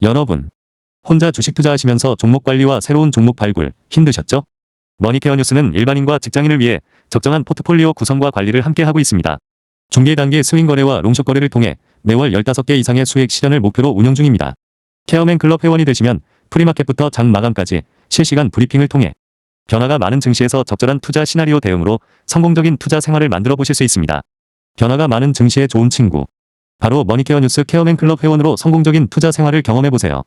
여러분, 혼자 주식 투자하시면서 종목 관리와 새로운 종목 발굴 힘드셨죠? 머니케어 뉴스는 일반인과 직장인을 위해 적정한 포트폴리오 구성과 관리를 함께 하고 있습니다. 중개 단계 스윙 거래와 롱숏 거래를 통해 매월 15개 이상의 수익 실현을 목표로 운영 중입니다. 케어맨 클럽 회원이 되시면 프리마켓부터 장 마감까지 실시간 브리핑을 통해 변화가 많은 증시에서 적절한 투자 시나리오 대응으로 성공적인 투자 생활을 만들어 보실 수 있습니다. 변화가 많은 증시의 좋은 친구. 바로 머니케어 뉴스 케어맨 클럽 회원으로 성공적인 투자 생활을 경험해 보세요.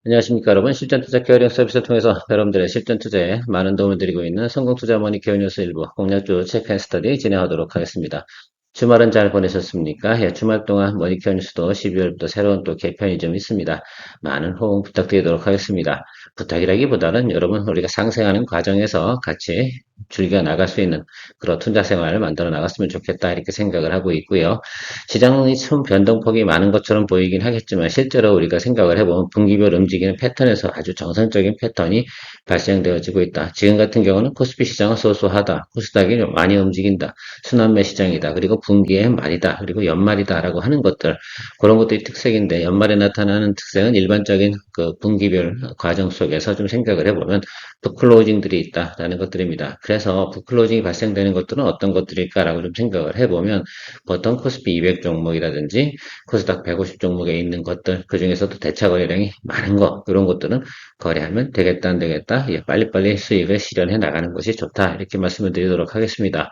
안녕하십니까 여러분. 실전 투자 케어링 서비스를 통해서 여러분들의 실전 투자에 많은 도움을 드리고 있는 성공 투자 머니 케어 뉴스 일부 공략주 체크 앤 스터디 진행하도록 하겠습니다. 주말은 잘 보내셨습니까? 예, 주말 동안 머니 케어 뉴스도 12월부터 새로운 또 개편이 좀 있습니다. 많은 호응 부탁드리도록 하겠습니다. 부탁이라기보다는 여러분 우리가 상생하는 과정에서 같이 즐겨 나갈 수 있는 그런 투자 생활을 만들어 나갔으면 좋겠다 이렇게 생각을 하고 있고요. 시장이 참 변동폭이 많은 것처럼 보이긴 하겠지만 실제로 우리가 생각을 해보면 분기별 움직이는 패턴에서 아주 정상적인 패턴이 발생되어지고 있다. 지금 같은 경우는 코스피 시장은 소소하다. 코스닥이 좀 많이 움직인다. 순환매 시장이다. 그리고 분기의 말이다. 그리고 연말이다. 라고 하는 것들. 그런 것들이 특색인데 연말에 나타나는 특색은 일반적인 그 분기별 과정 속에서 좀 생각을 해보면 붓클로징들이 있다라는 것들입니다. 그래서 붓클로징이 발생되는 것들은 어떤 것들일까라고 좀 생각을 해보면 보통 코스피 200 종목이라든지 코스닥 150 종목에 있는 것들 그 중에서도 대차 거래량이 많은 거 이런 것들은 거래하면 되겠다 안 되겠다 빨리빨리 수익을 실현해 나가는 것이 좋다 이렇게 말씀을 드리도록 하겠습니다.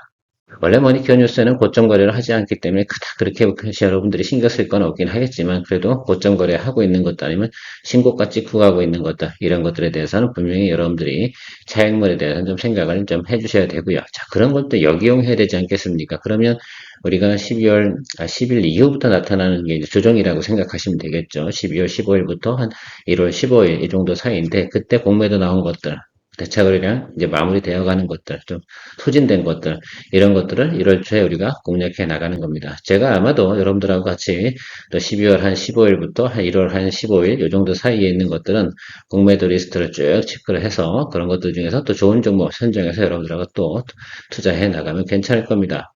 원래 머니케어 뉴스에는 고점 거래를 하지 않기 때문에 그닥 그렇게 여러분들이 신경 쓸 건 없긴 하겠지만 그래도 고점 거래하고 있는 것도 아니면 신고가 찍고 가고 있는 것들 이런 것들에 대해서는 분명히 여러분들이 차익물에 대해서는 좀 생각을 좀 해주셔야 되고요. 자, 그런 것도 역이용해야 되지 않겠습니까? 그러면 우리가 10일 이후부터 나타나는 게 이제 조정이라고 생각하시면 되겠죠. 12월 15일부터 한 1월 15일 이 정도 사이인데 그때 공매도 나온 것들 대차 거래량 이제 마무리되어 가는 것들, 좀 소진된 것들, 이런 것들을 1월 초에 우리가 공략해 나가는 겁니다. 제가 아마도 여러분들하고 같이 또 12월 한 15일부터 한 1월 한 15일, 요 정도 사이에 있는 것들은 공매도 리스트를 쭉 체크를 해서 그런 것들 중에서 또 좋은 종목 선정해서 여러분들하고 또 투자해 나가면 괜찮을 겁니다.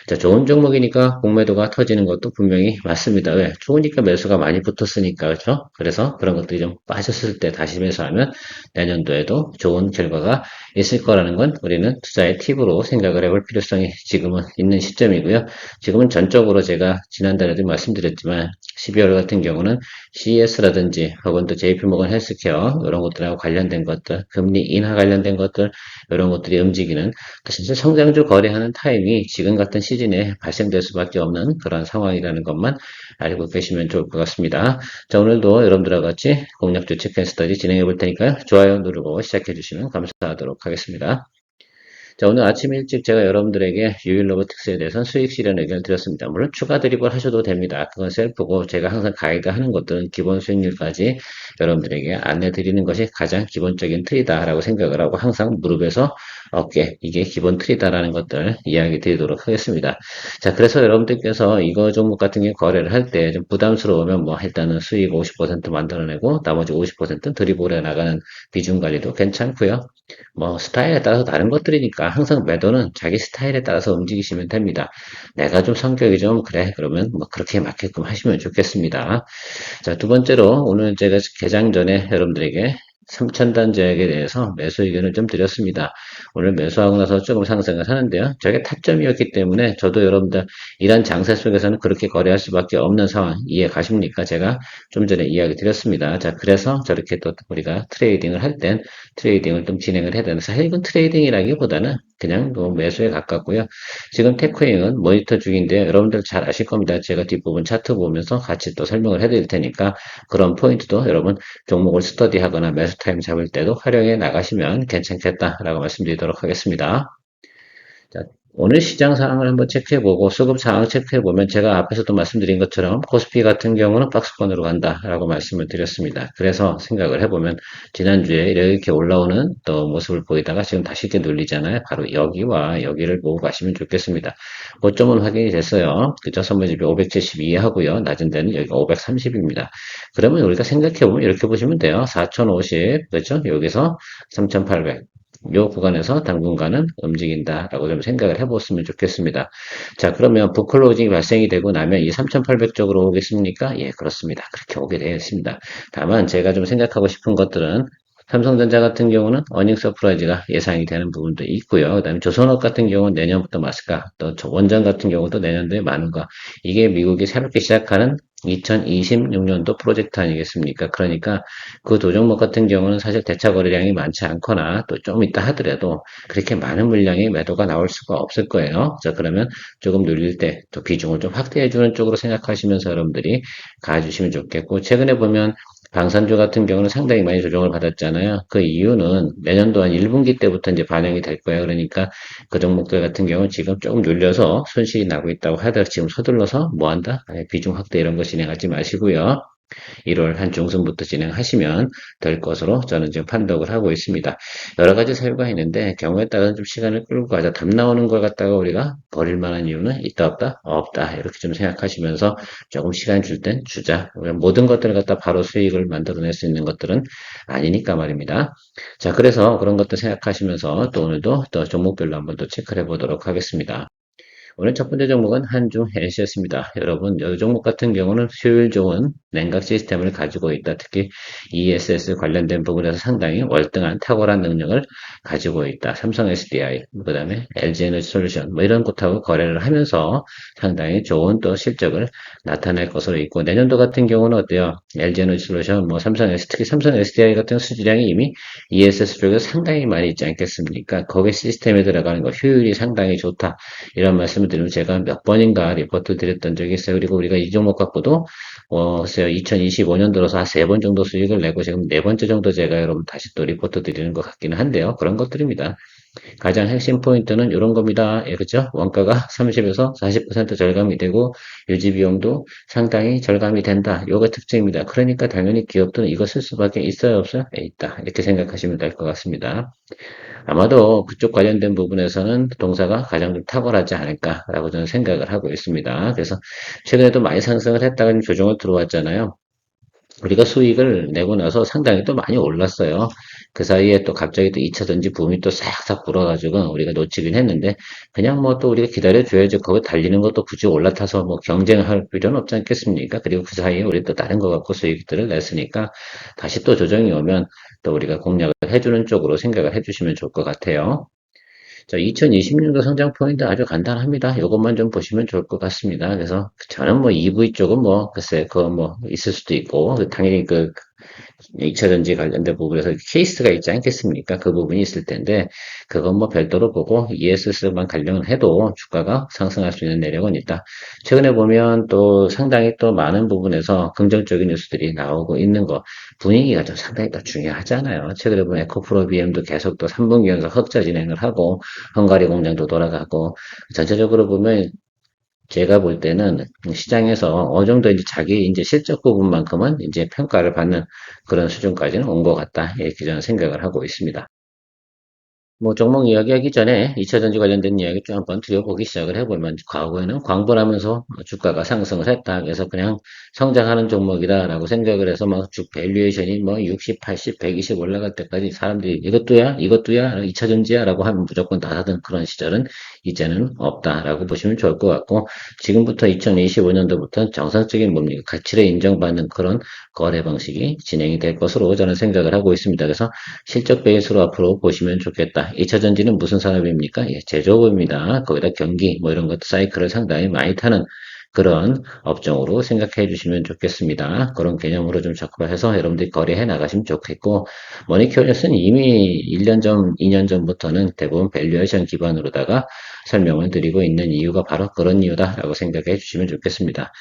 자, 좋은 종목이니까 공매도가 터지는 것도 분명히 맞습니다. 왜? 좋으니까 매수가 많이 붙었으니까, 그렇죠? 그래서 그런 것들이 좀 빠졌을 때 다시 매수하면 내년도에도 좋은 결과가 있을 거라는 건 우리는 투자의 팁으로 생각을 해볼 필요성이 지금은 있는 시점이고요. 지금은 전적으로 제가 지난달에도 말씀드렸지만 12월 같은 경우는 CES라든지 혹은 또 JP모건 헬스케어 이런 것들하고 관련된 것들, 금리 인하 관련된 것들 이런 것들이 움직이는 진짜 성장주 거래하는 타임이 지금 같은 시즌에 발생될 수밖에 없는 그런 상황이라는 것만 알고 계시면 좋을 것 같습니다. 자, 오늘도 여러분들과 같이 공략주 체크앤 스터디 진행해 볼 테니까요. 좋아요 누르고 시작해 주시면 감사하도록 하겠습니다. 자, 오늘 아침 일찍 제가 여러분들에게 유일 로보틱스에 대해서는 수익 실현 의견을 드렸습니다. 물론 추가 드립을 하셔도 됩니다. 그건 셀프고 제가 항상 가이드 하는 것들은 기본 수익률까지 여러분들에게 안내 드리는 것이 가장 기본적인 틀이다라고 생각을 하고 항상 무릎에서 어깨 이게 기본 틀이다라는 것들 이야기 드리도록 하겠습니다. 자, 그래서 여러분들께서 이거 종목 같은 경우 거래를 할 때 좀 부담스러우면 뭐 일단은 수익 50% 만들어내고 나머지 50%는 드리블해 나가는 비중 관리도 괜찮고요. 뭐 스타일에 따라서 다른 것들이니까 항상 매도는 자기 스타일에 따라서 움직이시면 됩니다. 내가 좀 성격이 좀 그래 그러면 뭐 그렇게 맞게끔 하시면 좋겠습니다. 자, 두 번째로 오늘 제가 개장 전에 여러분들에게 3,000단 제약에 대해서 매수 의견을 좀 드렸습니다. 오늘 매수하고 나서 조금 상승을 하는데요. 저게 타점이었기 때문에 저도 여러분들 이런 장세 속에서는 그렇게 거래할 수밖에 없는 상황 이해 가십니까? 제가 좀 전에 이야기 드렸습니다. 자, 그래서 저렇게 또 우리가 트레이딩을 할 땐 트레이딩을 좀 진행을 해야 되는 사실 이건 트레이딩이라기보다는 그냥 뭐 매수에 가깝고요. 지금 테크웨잉은 모니터 중인데 여러분들 잘 아실 겁니다. 제가 뒷부분 차트 보면서 같이 또 설명을 해드릴 테니까 그런 포인트도 여러분 종목을 스터디하거나 매수 타임 잡을 때도 활용해 나가시면 괜찮겠다라고 말씀드리도록 하겠습니다. 자, 오늘 시장 상황을 한번 체크해보고 수급 상황 체크해보면 제가 앞에서도 말씀드린 것처럼 코스피 같은 경우는 박스권으로 간다라고 말씀을 드렸습니다. 그래서 생각을 해보면 지난주에 이렇게 올라오는 또 모습을 보이다가 지금 다시 이렇게 눌리잖아요. 바로 여기와 여기를 보고 가시면 좋겠습니다. 고점은 확인이 됐어요. 그죠? 선물집이 572 하고요. 낮은 데는 여기가 530입니다. 그러면 우리가 생각해보면 이렇게 보시면 돼요. 4050, 그렇죠? 여기서 3800. 요 구간에서 당분간은 움직인다라고 좀 생각을 해보았으면 좋겠습니다. 자, 그러면 북클로징이 발생이 되고 나면 이 3,800쪽으로 오겠습니까? 예, 그렇습니다. 그렇게 오게 되어 있습니다. 다만 제가 좀 생각하고 싶은 것들은 삼성전자 같은 경우는 어닝 서프라이즈가 예상이 되는 부분도 있고요. 그다음에 조선업 같은 경우는 내년부터 마스가, 또 원전 같은 경우도 내년도에 많은가. 이게 미국이 새롭게 시작하는 2026년도 프로젝트 아니겠습니까? 그러니까 그 두 종목 같은 경우는 사실 대차 거래량이 많지 않거나 또 좀 있다 하더라도 그렇게 많은 물량의 매도가 나올 수가 없을 거예요. 자, 그러면 조금 눌릴 때 또 비중을 좀 확대해 주는 쪽으로 생각하시면서 여러분들이 가주시면 좋겠고, 최근에 보면 방산주 같은 경우는 상당히 많이 조정을 받았잖아요. 그 이유는 내년도 한 1분기 때부터 이제 반영이 될 거예요. 그러니까 그 종목들 같은 경우는 지금 조금 눌려서 손실이 나고 있다고 하더라도 지금 서둘러서 뭐 한다? 비중 확대 이런 거 진행하지 마시고요. 1월 한 중순부터 진행하시면 될 것으로 저는 지금 판독을 하고 있습니다. 여러 가지 사유가 있는데 경우에 따라서 좀 시간을 끌고 가자. 답 나오는 걸 갖다가 우리가 버릴 만한 이유는 있다 없다? 없다. 이렇게 좀 생각하시면서 조금 시간 줄 땐 주자. 모든 것들을 갖다 바로 수익을 만들어낼 수 있는 것들은 아니니까 말입니다. 자, 그래서 그런 것도 생각하시면서 또 오늘도 또 종목별로 한번 또 체크를 해보도록 하겠습니다. 오늘 첫 번째 종목은 한중 NC였습니다. 여러분, 이 종목 같은 경우는 효율 좋은 냉각 시스템을 가지고 있다. 특히 ESS 관련된 부분에서 상당히 월등한 탁월한 능력을 가지고 있다. 삼성 SDI, 그 다음에 LG에너지 솔루션, 뭐 이런 곳하고 거래를 하면서 상당히 좋은 또 실적을 나타낼 것으로 있고, 내년도 같은 경우는 어때요? LG에너지 솔루션, 뭐 삼성 S, 특히 삼성 SDI 같은 수주량이 이미 ESS 쪽에 상당히 많이 있지 않겠습니까? 거기 시스템에 들어가는 거 효율이 상당히 좋다. 이런 말씀을 드리면 제가 몇 번인가 리포트 드렸던 적이 있어요. 그리고 우리가 이 종목 갖고도, 글쎄요, 2025년 들어서 한 3번 정도 수익을 내고 지금 네 번째 정도 제가 여러분 다시 또 리포트 드리는 것 같기는 한데요. 그런 것들입니다. 가장 핵심 포인트는 이런 겁니다. 예, 그죠? 원가가 30에서 40% 절감이 되고 유지 비용도 상당히 절감이 된다. 요거 특징입니다. 그러니까 당연히 기업들은 이거 쓸 수밖에 있어요, 없어요? 예, 있다. 이렇게 생각하시면 될 것 같습니다. 아마도 그쪽 관련된 부분에서는 동사가 가장 좀 탁월하지 않을까라고 저는 생각을 하고 있습니다. 그래서 최근에도 많이 상승을 했다가 조정을 들어왔잖아요. 우리가 수익을 내고 나서 상당히 또 많이 올랐어요. 그 사이에 또 갑자기 또 2차 전지 붐이 또 싹싹 불어가지고 우리가 놓치긴 했는데 그냥 뭐 또 우리가 기다려줘야지 거기 달리는 것도 굳이 올라타서 뭐 경쟁할 필요는 없지 않겠습니까? 그리고 그 사이에 우리 또 다른 거 갖고 수익들을 냈으니까 다시 또 조정이 오면 또 우리가 공략을 해주는 쪽으로 생각을 해주시면 좋을 것 같아요. 자, 2026년도 성장 포인트 아주 간단합니다. 이것만 좀 보시면 좋을 것 같습니다. 그래서 저는 뭐 EV 쪽은 뭐 글쎄 그거 뭐 있을 수도 있고 당연히 그 2차 전지 관련된 부분에서 케이스가 있지 않겠습니까? 그 부분이 있을 텐데, 그건 뭐 별도로 보고 ESS만 관련을 해도 주가가 상승할 수 있는 내력은 있다. 최근에 보면 또 상당히 또 많은 부분에서 긍정적인 뉴스들이 나오고 있는 거, 분위기가 좀 상당히 또 중요하잖아요. 최근에 보면 에코프로 BM도 계속 또 3분기 연속 흑자 진행을 하고, 헝가리 공장도 돌아가고, 전체적으로 보면 제가 볼 때는 시장에서 어느 정도 이제 자기 이제 실적 부분만큼은 이제 평가를 받는 그런 수준까지는 온 것 같다. 이렇게 저는 생각을 하고 있습니다. 뭐 종목 이야기하기 전에 2차전지 관련된 이야기 좀 한번 드려보기 시작을 해보면 과거에는 광분하면서 주가가 상승을 했다. 그래서 그냥 성장하는 종목이다라고 생각을 해서 막 쭉 밸류에이션이 뭐 60, 80, 120 올라갈 때까지 사람들이 이것도야, 이것도야, 2차전지야라고 하면 무조건 다 사던 그런 시절은 이제는 없다라고 보시면 좋을 것 같고 지금부터 2025년도부터 정상적인 뭡니까 가치를 인정받는 그런 거래 방식이 진행이 될 것으로 저는 생각을 하고 있습니다. 그래서 실적 베이스로 앞으로 보시면 좋겠다. 2차 전지는 무슨 산업입니까? 예, 제조업입니다. 거기다 경기, 뭐 이런 것도 사이클을 상당히 많이 타는 그런 업종으로 생각해 주시면 좋겠습니다. 그런 개념으로 좀 접근해서 여러분들이 거래해 나가시면 좋겠고, 머니큐어리스는 이미 1년 전, 2년 전부터는 대부분 밸류에이션 기반으로다가 설명을 드리고 있는 이유가 바로 그런 이유다라고 생각해 주시면 좋겠습니다.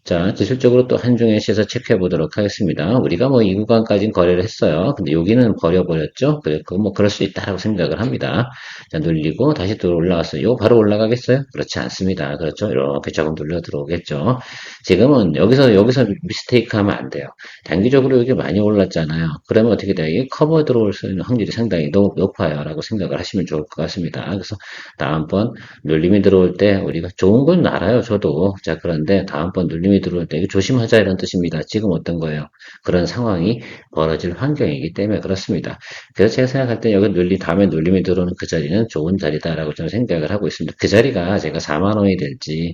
자, 기술적으로 또 한중에 시에서 체크해 보도록 하겠습니다. 우리가 뭐 이 구간까지는 거래를 했어요. 근데 여기는 버려버렸죠? 그래, 뭐 그럴 수 있다라고 생각을 합니다. 자, 눌리고 다시 또 올라왔어요. 이거 바로 올라가겠어요? 그렇지 않습니다. 그렇죠? 이렇게 조금 눌려 들어오겠죠. 지금은 여기서 미스테이크 하면 안 돼요. 단기적으로 여기 많이 올랐잖아요. 그러면 어떻게 돼요? 이게 커버 들어올 수 있는 확률이 상당히 높아요. 라고 생각을 하시면 좋을 것 같습니다. 그래서 다음번 눌림이 들어올 때 우리가 좋은 건 알아요. 저도. 자, 그런데 다음번 눌림이 눌림이 들어올 때 이거 조심하자 이런 뜻입니다. 지금 어떤 거예요? 그런 상황이 벌어질 환경이기 때문에 그렇습니다. 그래서 제가 생각할 때 여기 다음에 눌림이 들어오는 그 자리는 좋은 자리다라고 저는 생각을 하고 있습니다. 그 자리가 제가 4만 원이 될지,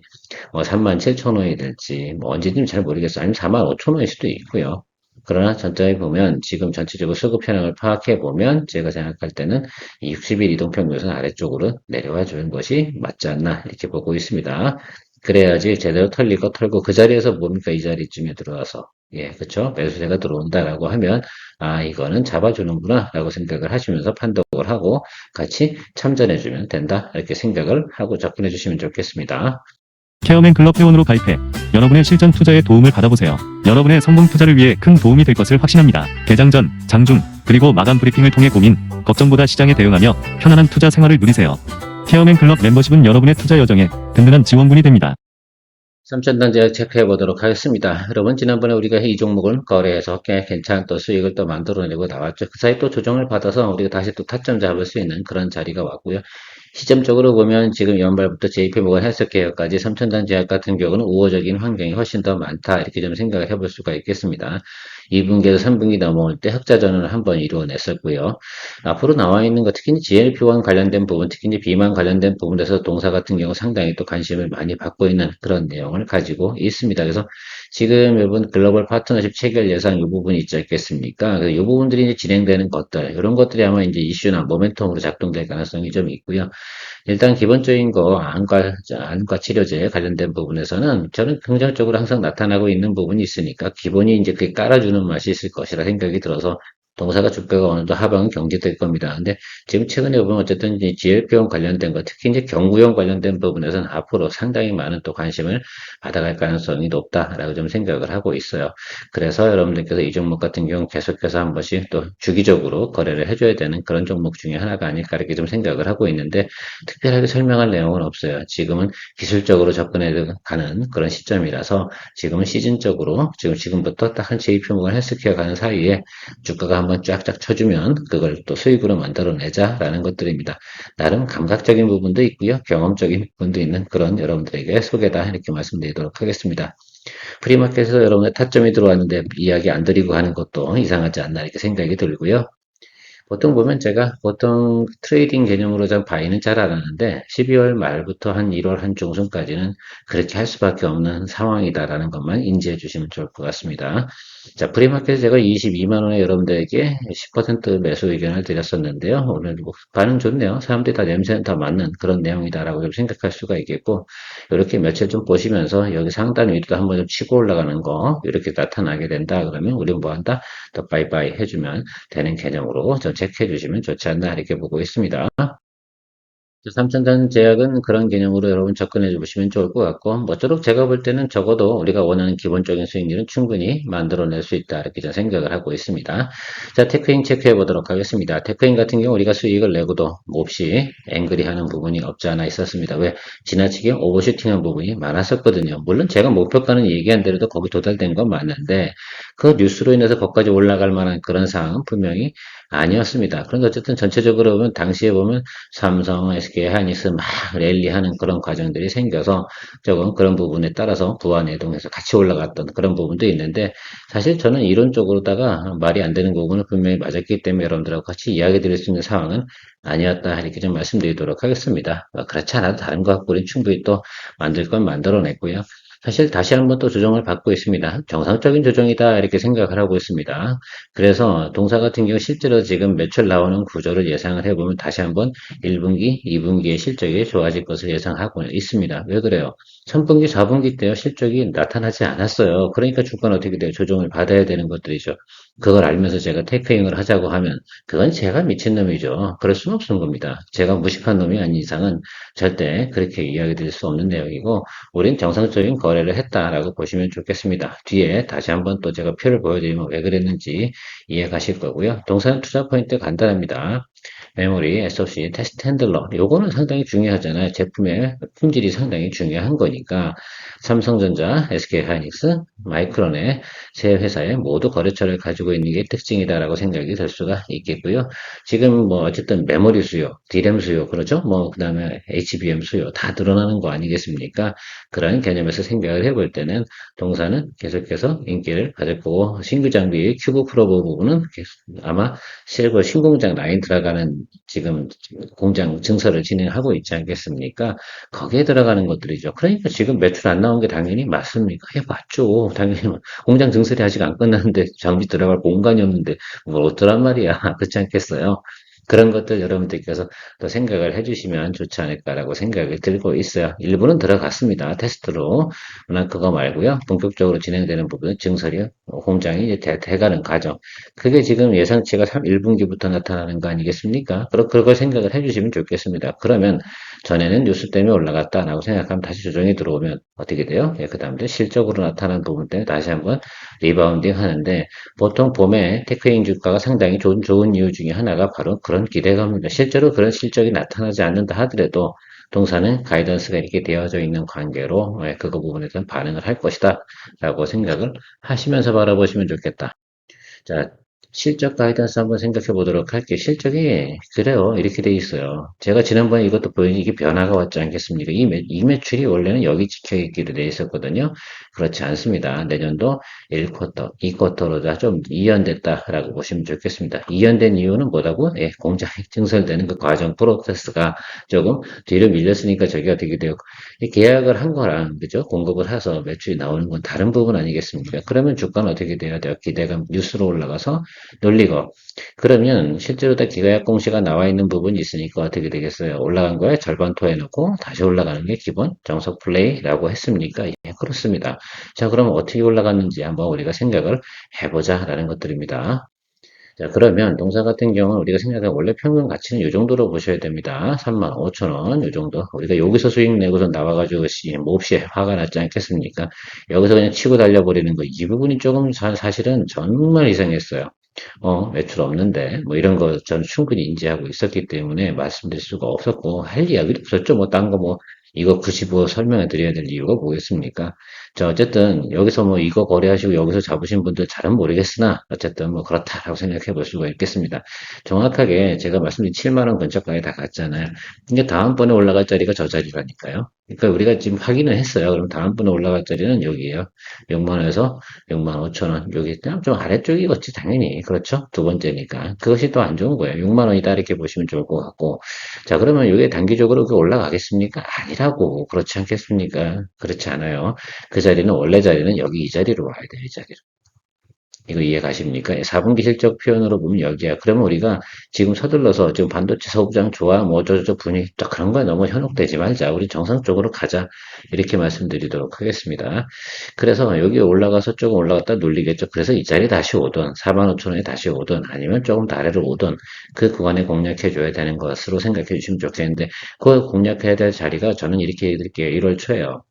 뭐 3만 7천 원이 될지, 뭐 언제든지 잘 모르겠어요. 아니면 4만 5천 원일 수도 있고요. 그러나 전체에 보면 지금 전체적으로 수급 현황을 파악해 보면 제가 생각할 때는 이 60일 이동평균선 아래쪽으로 내려와 주는 것이 맞지 않나 이렇게 보고 있습니다. 그래야지 제대로 털릴 거 털고 그 자리에서 뭡니까 이 자리쯤에 들어와서 예 그쵸 매수세가 들어온다라고 하면 아 이거는 잡아주는구나 라고 생각을 하시면서 판독을 하고 같이 참전해 주면 된다 이렇게 생각을 하고 접근해 주시면 좋겠습니다. 케어맨 클럽 회원으로 가입해 여러분의 실전 투자에 도움을 받아보세요. 여러분의 성공 투자를 위해 큰 도움이 될 것을 확신합니다. 개장 전, 장중, 그리고 마감 브리핑을 통해 고민, 걱정보다 시장에 대응하며 편안한 투자 생활을 누리세요. 케어맨 클럽 멤버십은 여러분의 투자 여정에 든든한 지원군이 됩니다. 3천 단제 체크해 보도록 하겠습니다. 여러분 지난번에 우리가 이 종목을 거래해서 꽤 괜찮은 또 수익을 또 만들어내고 나왔죠. 그 사이 또 조정을 받아서 우리가 다시 또 타점 잡을 수 있는 그런 자리가 왔고요. 시점적으로 보면 지금 연말부터 JP모건 헬스케어까지 3천단 제약 같은 경우는 우호적인 환경이 훨씬 더 많다 이렇게 좀 생각을 해볼 수가 있겠습니다. 2분기에서 3분기 넘어올 때 흑자 전환을 한번 이루어냈었고요. 앞으로 나와 있는 것 특히 GLP-1 관련된 부분, 특히 이제 비만 관련된 부분에서 동사 같은 경우 상당히 또 관심을 많이 받고 있는 그런 내용을 가지고 있습니다. 그래서 지금 이번 글로벌 파트너십 체결 예상 이 부분이 있지 않겠습니까? 이 부분들이 이제 진행되는 것들, 이런 것들이 아마 이제 이슈나 모멘텀으로 작동될 가능성이 좀 있고요. 일단 기본적인 거 안과 치료제 관련된 부분에서는 저는 긍정적으로 항상 나타나고 있는 부분이 있으니까 기본이 이제 그게 깔아주는 맛이 있을 것이라 생각이 들어서 동사가 주가가 어느 정도 하방은 경직될 겁니다. 근데 지금 최근에 보면 어쨌든 이제 GLP-1 관련된 거, 특히 이제 경구용 관련된 부분에서는 앞으로 상당히 많은 또 관심을 받아갈 가능성이 높다라고 좀 생각을 하고 있어요. 그래서 여러분들께서 이 종목 같은 경우 계속해서 한 번씩 또 주기적으로 거래를 해줘야 되는 그런 종목 중에 하나가 아닐까 이렇게 좀 생각을 하고 있는데 특별하게 설명할 내용은 없어요. 지금은 기술적으로 접근해 가는 그런 시점이라서 지금은 시즌적으로 지금부터 딱 한 JP모건 헬스케어 가는 사이에 주가가 한번 쫙쫙 쳐주면 그걸 또 수익으로 만들어내자라는 것들입니다. 나름 감각적인 부분도 있고요. 경험적인 부분도 있는 그런 여러분들에게 소개다 이렇게 말씀드리도록 하겠습니다. 프리마켓에서 여러분의 타점이 들어왔는데 이야기 안 드리고 하는 것도 이상하지 않나 이렇게 생각이 들고요. 보통 보면 제가 보통 트레이딩 개념으로 좀 바이는 잘 안 하는데 12월 말부터 한 1월 한 중순까지는 그렇게 할 수밖에 없는 상황이다라는 것만 인지해 주시면 좋을 것 같습니다. 자, 프리마켓에 제가 22만 원에 여러분들에게 10% 매수 의견을 드렸었는데요. 오늘 뭐 반응 좋네요. 사람들이 다 냄새는 다 맞는 그런 내용이다라고 좀 생각할 수가 있겠고 이렇게 며칠 좀 보시면서 여기 상단 위로 한번 좀 치고 올라가는 거 이렇게 나타나게 된다 그러면 우리는 뭐 한다? 더 바이바이 해주면 되는 개념으로 좀 체크해 주시면 좋지 않나 이렇게 보고 있습니다. 3천단 제약은 그런 개념으로 여러분 접근해 보시면 좋을 것 같고 뭐쪼록 제가 볼 때는 적어도 우리가 원하는 기본적인 수익률은 충분히 만들어낼 수 있다 이렇게 좀 생각을 하고 있습니다. 자 테크인 체크해 보도록 하겠습니다. 테크인 같은 경우 우리가 수익을 내고도 몹시 앵그리 하는 부분이 없지 않아 있었습니다. 왜? 지나치게 오버슈팅한 부분이 많았었거든요. 물론 제가 목표가는 얘기한 대로도 거기 도달된 건 맞는데 그 뉴스로 인해서 거기까지 올라갈 만한 그런 상황은 분명히 아니었습니다. 그런데 어쨌든 전체적으로 보면 당시에 보면 삼성, SK, 하이닉스 막 랠리하는 그런 과정들이 생겨서 조금 그런 부분에 따라서 부안해동해서 같이 올라갔던 그런 부분도 있는데 사실 저는 이론적으로다가 말이 안 되는 부분은 분명히 맞았기 때문에 여러분들하고 같이 이야기 드릴 수 있는 상황은 아니었다 이렇게 좀 말씀드리도록 하겠습니다. 그렇지 않아도 다른 것 갖고 우리 충분히 또 만들 건 만들어냈고요. 사실 다시 한번 또 조정을 받고 있습니다. 정상적인 조정이다 이렇게 생각을 하고 있습니다. 그래서 동사 같은 경우 실제로 지금 매출 나오는 구조를 예상을 해보면 다시 한번 1분기, 2분기의 실적이 좋아질 것을 예상하고 있습니다. 왜 그래요? 3분기, 4분기 때요 실적이 나타나지 않았어요. 그러니까 주가는 어떻게 돼요? 조정을 받아야 되는 것들이죠. 그걸 알면서 제가 테이크잉을 하자고 하면 그건 제가 미친놈이죠. 그럴 수는 없는 겁니다. 제가 무식한 놈이 아닌 이상은 절대 그렇게 이야기 드릴 수 없는 내용이고 우린 정상적인 거래를 했다라고 보시면 좋겠습니다. 뒤에 다시 한번 또 제가 표를 보여드리면 왜 그랬는지 이해 가실 거고요. 동사는 투자 포인트 간단합니다. 메모리, SoC, 테스트 핸들러. 요거는 상당히 중요하잖아요. 제품의 품질이 상당히 중요한 거니까. 삼성전자, SK하이닉스, 마이크론의 세 회사의 모두 거래처를 가지고 있는 게 특징이다라고 생각이 될 수가 있겠고요. 지금 뭐 어쨌든 메모리 수요, 디램 수요, 그렇죠? 뭐 그다음에 HBM 수요 다 늘어나는 거 아니겠습니까? 그런 개념에서 생각을 해볼 때는 동사는 계속해서 인기를 가졌고 신규 장비 큐브 프로브 부분은 아마 실버 신공장 라인 들어가는 지금 공장 증설을 진행하고 있지 않겠습니까? 거기에 들어가는 것들이죠. 그러니까 지금 매출 안 나온 게 당연히 맞습니까? 예, 맞죠. 당연히 공장 증설이 아직 안 끝났는데 장비 들어갈 공간이 없는데 뭘 어쩌란 말이야. 그렇지 않겠어요? 그런 것들 여러분들께서 또 생각을 해주시면 좋지 않을까라고 생각이 들고 있어요. 일부는 들어갔습니다. 테스트로. 물론 그거 말고요. 본격적으로 진행되는 부분은 증설이 공장이 이제 돼가는 과정. 그게 지금 예상치가 1분기부터 나타나는 거 아니겠습니까? 그걸 생각을 해주시면 좋겠습니다. 그러면 전에는 뉴스 때문에 올라갔다라고 생각하면 다시 조정이 들어오면 어떻게 돼요? 예, 그 다음에 실적으로 나타난 부분 때문에 다시 한번 리바운딩 하는데 보통 봄에 테크인 주가가 상당히 좋은 이유 중에 하나가 바로 그런 기대감입니다. 실제로 그런 실적이 나타나지 않는다 하더라도 동사는 가이던스가 이렇게 되어져 있는 관계로 예, 그거 부분에 대한 반응을 할 것이다 라고 생각을 하시면서 바라보시면 좋겠다. 자, 실적 가이던스 한번 생각해 보도록 할게요. 실적이 그래요. 이렇게 돼 있어요. 제가 지난번에 이것도 보여준 이게 변화가 왔지 않겠습니까? 이 매출이 원래는 여기 찍혀 있기로 돼 있었거든요. 그렇지 않습니다. 내년도 1쿼터, 2쿼터로 다 좀 이연됐다라고 보시면 좋겠습니다. 이연된 이유는 뭐라고? 예, 공장이 증설되는 그 과정 프로세스가 조금 뒤로 밀렸으니까 저게 어떻게 돼요? 이 계약을 한 거랑 그죠? 공급을 해서 매출이 나오는 건 다른 부분 아니겠습니까? 그러면 주가는 어떻게 돼야 돼요? 기대감 뉴스로 올라가서 놀리고 그러면 실제로 다 기계약 공시가 나와 있는 부분이 있으니까 어떻게 되겠어요? 올라간 거에 절반 토해놓고 다시 올라가는 게 기본 정석 플레이라고 했습니까? 예, 그렇습니다. 자, 그럼 어떻게 올라갔는지 한번 우리가 생각을 해보자라는 것들입니다. 자, 그러면 동사 같은 경우는 우리가 생각한 원래 평균 가치는 이 정도로 보셔야 됩니다. 35,000원, 이 정도. 우리가 여기서 수익 내고서 나와가지고 몹시 화가 났지 않겠습니까? 여기서 그냥 치고 달려버리는 거. 이 부분이 조금 사실은 정말 이상했어요. 매출 없는데, 뭐 이런 거 저는 충분히 인지하고 있었기 때문에 말씀드릴 수가 없었고, 할 이야기도 없었죠. 뭐, 딴 거 뭐, 이거 95 설명해 드려야 될 이유가 뭐겠습니까? 자, 어쨌든, 여기서 뭐, 이거 거래하시고 여기서 잡으신 분들 잘은 모르겠으나, 어쨌든 뭐, 그렇다라고 생각해 볼 수가 있겠습니다. 정확하게 제가 말씀드린 7만원 근처까지 다 갔잖아요. 이게 다음번에 올라갈 자리가 저 자리라니까요. 그러니까 우리가 지금 확인을 했어요. 그럼 다음번에 올라갈 자리는 여기에요. 6만원에서 6만 5천 원. 여기 그냥 좀 아래쪽이겠지, 당연히. 그렇죠? 두 번째니까. 그것이 또 안 좋은 거예요. 6만 원이다, 이렇게 보시면 좋을 것 같고. 자, 그러면 이게 단기적으로 올라가겠습니까? 아니라고. 그렇지 않겠습니까? 그렇지 않아요. 그 자리는, 원래 자리는 여기 이 자리로 와야 돼요, 이 자리로. 이거 이해 가십니까? 4분기 실적 표현으로 보면 여기야. 그러면 우리가 지금 서둘러서 지금 반도체 소부장 좋아, 뭐 어쩌저쩌 분위기 딱 그런 거에 너무 현혹되지 말자. 우리 정상적으로 가자. 이렇게 말씀드리도록 하겠습니다. 그래서 여기 올라가서 조금 올라갔다 눌리겠죠. 그래서 이 자리 다시 오던 4만 5천 원에 다시 오던 아니면 조금 더 아래로 오던 그 구간에 공략해 줘야 되는 것으로 생각해 주시면 좋겠는데 그 공략해야 될 자리가 저는 이렇게 드릴게요. 1월 초에요.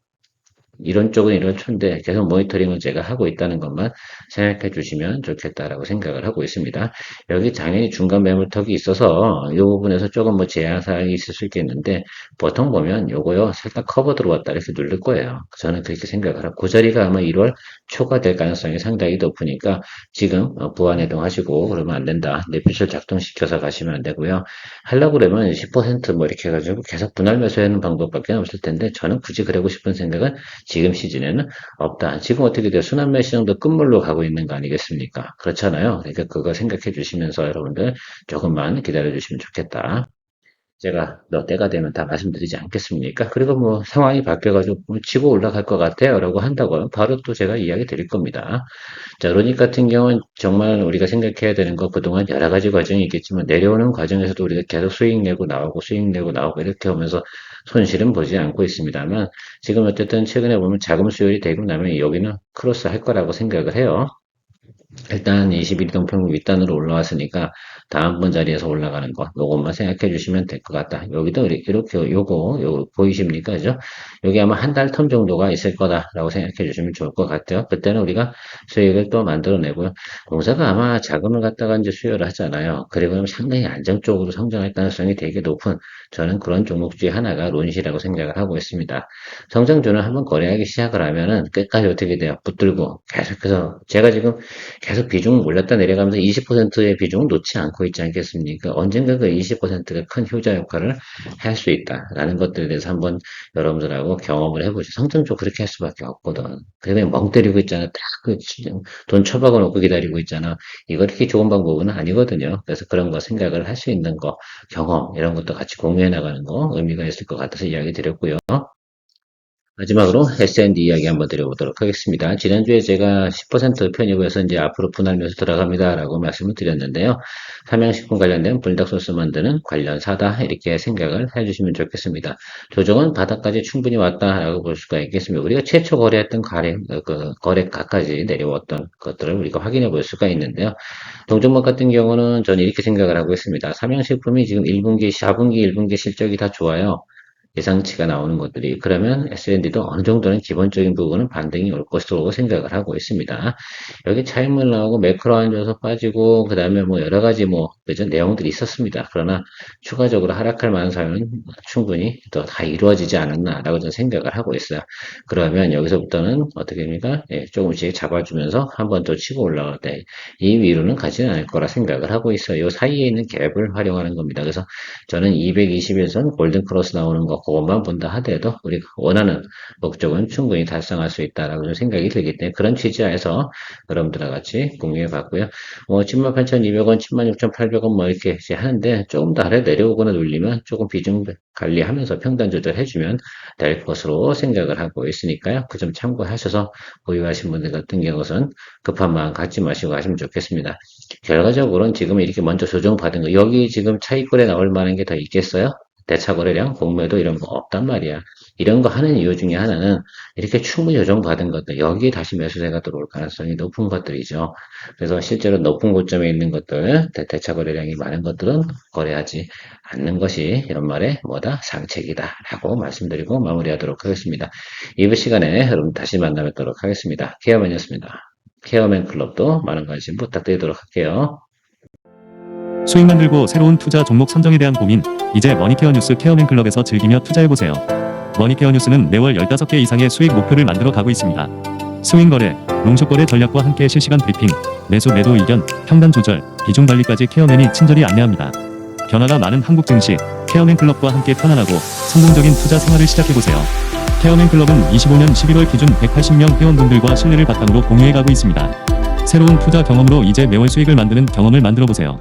이런 쪽은 이런 초인데 계속 모니터링을 제가 하고 있다는 것만 생각해 주시면 좋겠다라고 생각을 하고 있습니다. 여기 당연히 중간 매물턱이 있어서 이 부분에서 조금 뭐 제한 사항이 있을 수 있겠는데 보통 보면 요거요 살짝 커버 들어왔다 이렇게 누를 거예요. 저는 그렇게 생각을 하고 그 자리가 아마 1월 초가 될 가능성이 상당히 높으니까 지금 부안해동 하시고 그러면 안 된다. 내피셜 작동시켜서 가시면 안 되고요. 하려고 그러면 10%뭐 이렇게 해가지고 계속 분할 매수하는 방법밖에 없을 텐데 저는 굳이 그러고 싶은 생각은 지금 시즌에는 없다. 지금 어떻게 돼요? 순환매 시장도 끝물로 가고 있는 거 아니겠습니까? 그렇잖아요. 그러니까 그거 생각해 주시면서 여러분들 조금만 기다려 주시면 좋겠다. 제가 너 때가 되면 다 말씀드리지 않겠습니까? 그리고 뭐 상황이 바뀌어가지고 뭐 치고 올라갈 것 같아요 라고 한다고요. 바로 또 제가 이야기 드릴 겁니다. 자, 로닉 같은 경우는 정말 우리가 생각해야 되는 거 그동안 여러 가지 과정이 있겠지만 내려오는 과정에서도 우리가 계속 수익 내고 나오고 수익 내고 나오고 이렇게 하면서 손실은 보지 않고 있습니다만 지금 어쨌든 최근에 보면 자금 수혈이 되고 나면 여기는 크로스 할 거라고 생각을 해요. 일단 21일 동평균 윗단으로 올라왔으니까 다음번 자리에서 올라가는 거 요것만 생각해 주시면 될 것 같다. 여기도 이렇게 요거 보이십니까? 그죠? 여기 아마 한 달 텀 정도가 있을 거다라고 생각해 주시면 좋을 것 같아요. 그때는 우리가 수익을 또 만들어내고요. 공사가 아마 자금을 갖다가 이제 수요를 하잖아요. 그리고 상당히 안정적으로 성장할 가능성이 되게 높은 저는 그런 종목 중에 하나가 론시라고 생각을 하고 있습니다. 성장주는 한번 거래하기 시작을 하면은 끝까지 어떻게 돼요? 붙들고 계속해서 제가 지금 계속 비중 올렸다 내려가면서 20%의 비중을 놓지 않고 있지 않겠습니까? 언젠가 그 20%가 큰 효자 역할을 할 수 있다라는 것들에 대해서 한번 여러분들하고 경험을 해보죠. 성장적 그렇게 할 수밖에 없거든. 그냥 멍 때리고 있잖아. 딱돈 처박아 놓고 기다리고 있잖아. 이거 이렇게 좋은 방법은 아니거든요. 그래서 그런 거 생각을 할 수 있는 거, 경험 이런 것도 같이 공유해 나가는 거 의미가 있을 것 같아서 이야기 드렸고요. 마지막으로 S&D 이야기 한번 드려보도록 하겠습니다. 지난주에 제가 10% 편입해서 이제 앞으로 분할매수 들어갑니다라고 말씀을 드렸는데요. 삼양식품 관련된 불닭소스 만드는 관련사다 이렇게 생각을 해주시면 좋겠습니다. 조정은 바닥까지 충분히 왔다라고 볼 수가 있겠습니다. 우리가 최초 거래했던 거래가까지 내려왔던 것들을 우리가 확인해 볼 수가 있는데요. 동종목 같은 경우는 저는 이렇게 생각을 하고 있습니다. 삼양식품이 지금 1분기, 4분기, 1분기 실적이 다 좋아요. 예상치가 나오는 것들이 그러면 S&D도 어느 정도는 기본적인 부분은 반등이 올 것으로 생각을 하고 있습니다. 여기 차익물 나오고 매크로 안 줘서 빠지고 그 다음에 뭐 여러 가지 뭐 그죠 내용들이 있었습니다. 그러나 추가적으로 하락할 만한 사유는 충분히 또 다 이루어지지 않았나라고 저는 생각을 하고 있어요. 그러면 여기서부터는 어떻게 됩니까? 예, 조금씩 잡아주면서 한 번 더 치고 올라갈 때 이 위로는 가지는 않을 거라 생각을 하고 있어요. 이 사이에 있는 갭을 활용하는 겁니다. 그래서 저는 221선 골든 크로스 나오는 거 그것만 본다 하더라도 우리가 원하는 목적은 충분히 달성할 수 있다라고 생각이 들기 때문에 그런 취지하에서 여러분들과 같이 공유해 봤고요. 78,200원, 76,800원 뭐 이렇게 이제 하는데 조금 더 아래 내려오거나 눌리면 조금 비중 관리하면서 평단 조절해주면 될 것으로 생각을 하고 있으니까요. 그 점 참고하셔서 보유하신 분들 같은 경우는 급한 마음 갖지 마시고 하시면 좋겠습니다. 결과적으로는 지금 이렇게 먼저 조정받은 거 여기 지금 차익거래 나올 만한 게 더 있겠어요? 대차 거래량, 공매도 이런 거 없단 말이야. 이런 거 하는 이유 중에 하나는 이렇게 충분히 조정받은 것들, 여기에 다시 매수세가 들어올 가능성이 높은 것들이죠. 그래서 실제로 높은 고점에 있는 것들, 대차 거래량이 많은 것들은 거래하지 않는 것이 연말에 뭐다? 상책이다. 라고 말씀드리고 마무리하도록 하겠습니다. 2부 시간에 여러분 다시 만나 뵙도록 하겠습니다. 케어맨이었습니다. 케어맨 클럽도 많은 관심 부탁드리도록 할게요. 수익 만들고 새로운 투자 종목 선정에 대한 고민, 이제 머니케어 뉴스 케어맨 클럽에서 즐기며 투자해보세요. 머니케어 뉴스는 매월 15개 이상의 수익 목표를 만들어 가고 있습니다. 스윙 거래, 롱숏 거래 전략과 함께 실시간 브리핑, 매수 매도 의견, 평단 조절, 비중 관리까지 케어맨이 친절히 안내합니다. 변화가 많은 한국 증시, 케어맨 클럽과 함께 편안하고 성공적인 투자 생활을 시작해보세요. 케어맨 클럽은 25년 11월 기준 180명 회원분들과 신뢰를 바탕으로 공유해가고 있습니다. 새로운 투자 경험으로 이제 매월 수익을 만드는 경험을 만들어보세요.